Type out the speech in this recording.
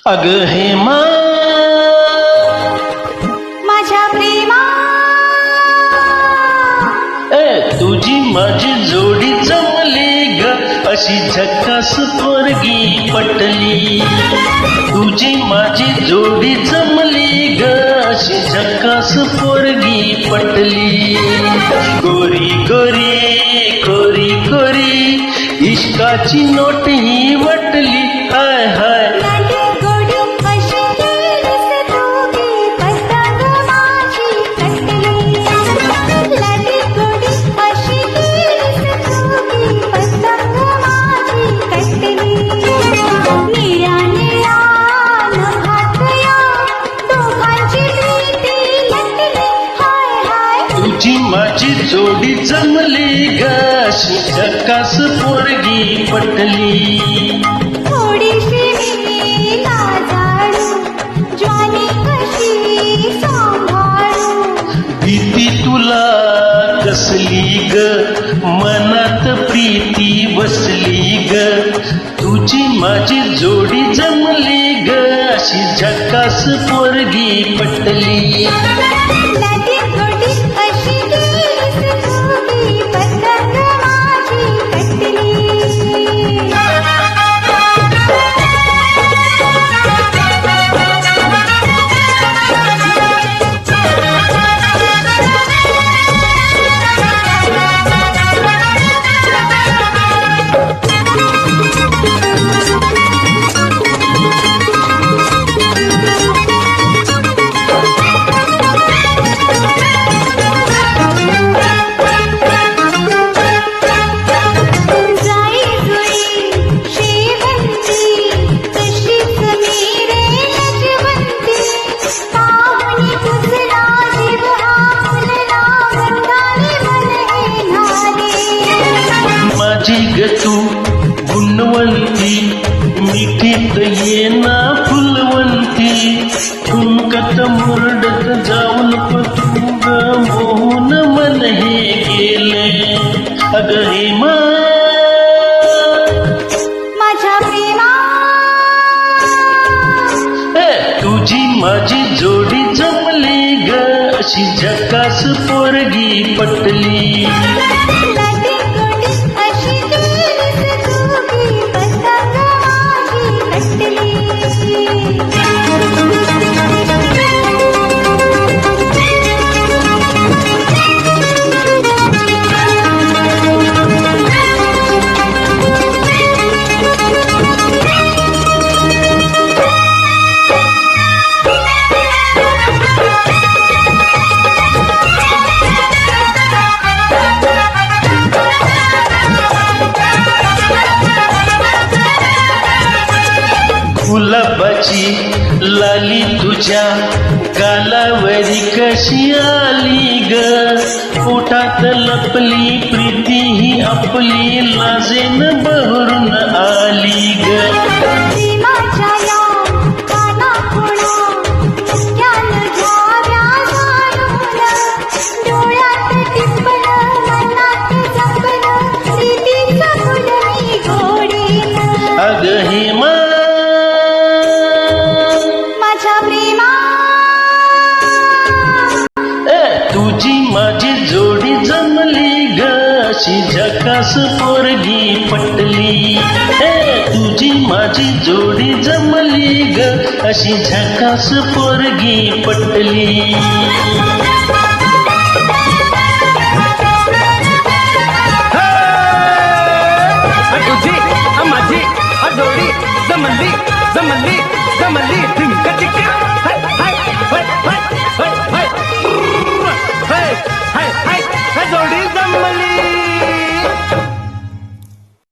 अग हेमा माझ्या प्रेमा तुझी माझी जोडी जमली ग अशी झक्कास पोरगी पटली. तुझी माझी जोडी जमली ग अशी झक्कास पोरगी पटली. गोरी गोरी कोरी कोरी इश्काची नोट ही वटली. हाय हाय लाडी गोडी अशी गेलीस तू पतंग माझी कटली. लाडी गोडी अशी गेलीस तू पतंग माझी कटली. निळ्या निळ्या नभातया दोघांची प्रीती लटली. हाय हाय तुझी माझी जोडी जमली ग अशी झक्कास पोरगी पटली. थोडीशी मी लाजाळू ज्वानी कशी सांभाळू. भीती तुला कसली ग मनात प्रीती बसली ग. तुझी माझी जोडी जमली ग अशी झक्कास पोरगी पटली. लाडी गोडी अशी गेलीस तू पतंग माझी कटली. जाई जुई शेवंती तशीच मी रे नजवंती. पाहुणी पुसला जीव आपुलला गंगाने मन हे न्हाले. माझी ग तू गुणवंती मिठीत ये ना फुलवंती. ठुमकत मुरडत जाऊन तू ग मोहून मन हे गेले. अग हेमा माझ्या प्रेमा तुझी माझी जोडी जमली ग अशी झक्कास पोरगी पटली. लाडी गोडी अशी गेलीस तू पतंग माझी कटली. गुलाबाची लाली तुझ्या गालावरी कशी आली ग. पोटात लपली प्रीती ही आपली लाजेन बहरून आली ग. प्रेमाच्या या कानाकोना मुक्यान घ्याव्या घालून. डोळ्यात टिपलं मनात जपलं प्रीतीचं फुल मी गोडीनं. अग हेमा माझ्या प्रेमा तुझी माझी जोडी जमली ग अशी झकास पोरगी पटली. तुझी माझी जोडी जमली ग अशी झकास पोरगी पटली. तुझी माझी जोडी जमली जमली जमली. Tank tick